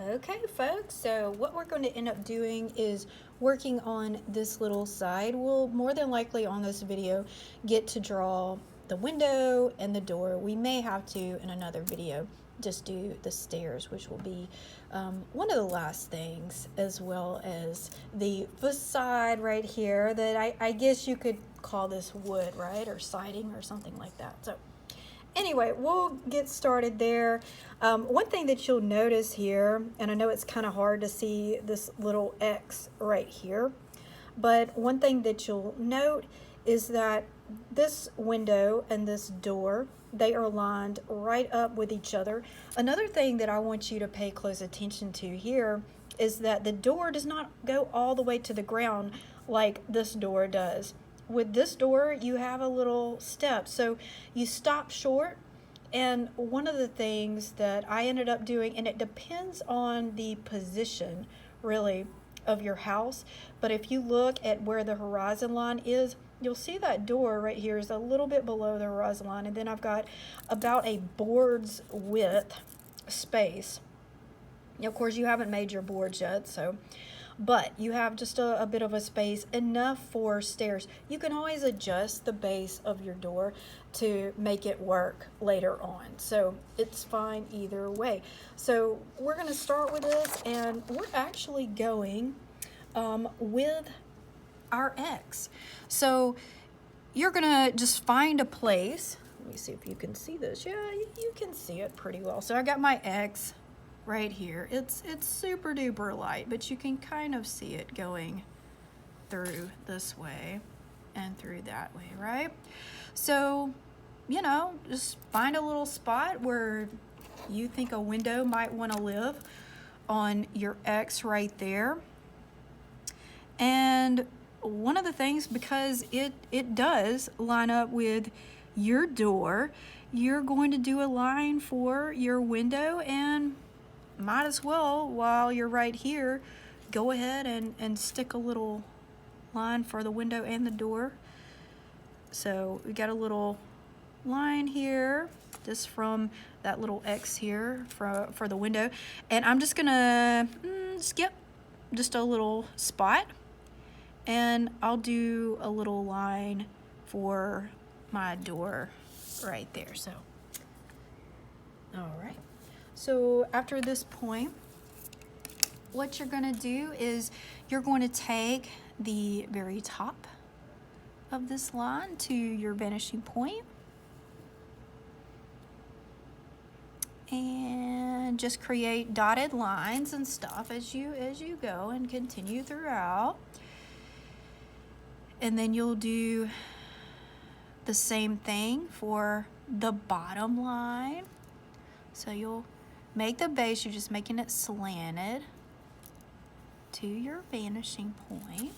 Okay, folks, so what we're going to end up doing is working on this little side. We'll more than likely on this video get to draw the window and the door. We may have to, in another video, just do the stairs, which will be one of the last things, as well as the facade right here that I guess you could call this wood, right? Or siding or something like that. So anyway, we'll get started there. One thing that you'll notice here, and I know it's kind of hard to see this little X right here, but one thing that you'll note is that this window and this door, they are lined right up with each other. Another thing that I want you to pay close attention to here is that the door does not go all the way to the ground like this door does. With this door, you have a little step, so you stop short. And one of the things that I ended up doing, and it depends on the position really of your house, but if you look at where the horizon line is, you'll see that door right here is a little bit below the horizon line, and then I've got about a board's width space. Now, of course, you haven't made your boards yet, so but you have just a bit of a space, enough for stairs. You can always adjust the base of your door to make it work later on, so it's fine either way. So we're going to start with this, and we're actually going with our X. So you're gonna just find a place. Let me see if you can see this. Yeah, you can see it pretty well. So I got my X right here. It's super duper light, but you can kind of see it going through this way and through that way, right? So, you know, just find a little spot where you think a window might want to live on your X right there. And one of the things, because it does line up with your door, you're going to do a line for your window, and might as well, while you're right here, go ahead and stick a little line for the window and the door. So we got a little line here just from that little X here for the window, and I'm just gonna skip just a little spot, and I'll do a little line for my door right there. So all right, so after this point, what you're going to do is you're going to take the very top of this line to your vanishing point, and just create dotted lines and stuff as you go, and continue throughout. And then you'll do the same thing for the bottom line. So you'll make the base, you're just making it slanted to your vanishing point.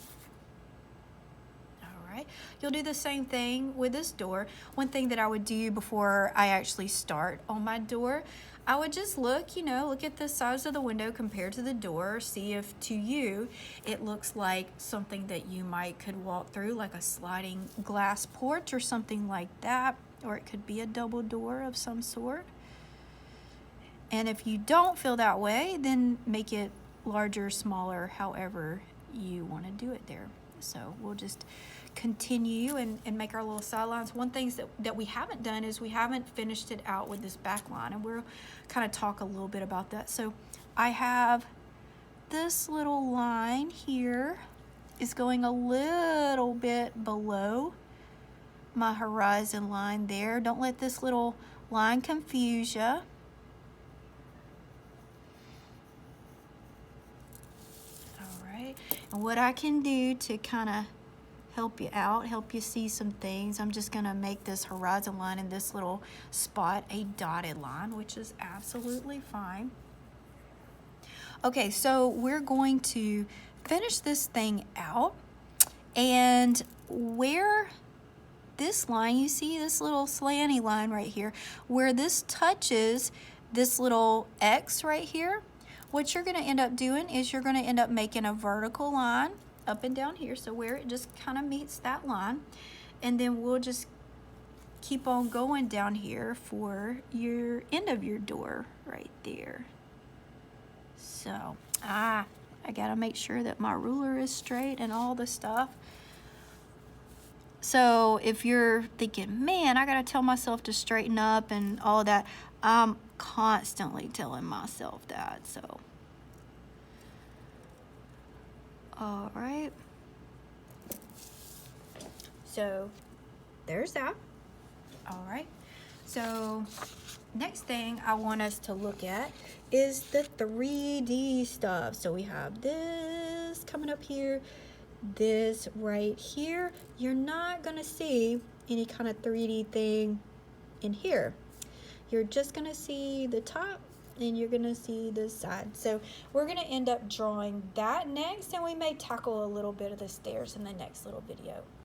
All right, you'll do the same thing with this door. One thing that I would do before I actually start on my door, I would just look, look at the size of the window compared to the door, see if to you it looks like something that you could walk through, like a sliding glass porch or something like that, or it could be a double door of some sort. And if you don't feel that way, then make it larger, smaller, however you want to do it there. So we'll just continue and make our little sidelines. One thing that we haven't done is we haven't finished it out with this back line, and we'll kind of talk a little bit about that. So I have this little line here is going a little bit below my horizon line there. Don't let this little line confuse you. And what I can do to kind of help you out, help you see some things, I'm just going to make this horizon line in this little spot a dotted line, which is absolutely fine. Okay, so we're going to finish this thing out, and where this line, you see this little slanty line right here, where this touches this little X right here, what you're going to end up doing is you're going to end up making a vertical line up and down here, so where it just kind of meets that line, and then we'll just keep on going down here for your end of your door right there. So, I gotta make sure that my ruler is straight and all the stuff. So if you're thinking, man, I gotta tell myself to straighten up and all that, I'm constantly telling myself that, so. All right. So there's that. All right. So next thing I want us to look at is the 3D stuff. So we have this coming up here, this right here. You're not gonna see any kind of 3D thing in here. You're just gonna see the top and you're gonna see the side. So we're gonna end up drawing that next, and we may tackle a little bit of the stairs in the next little video.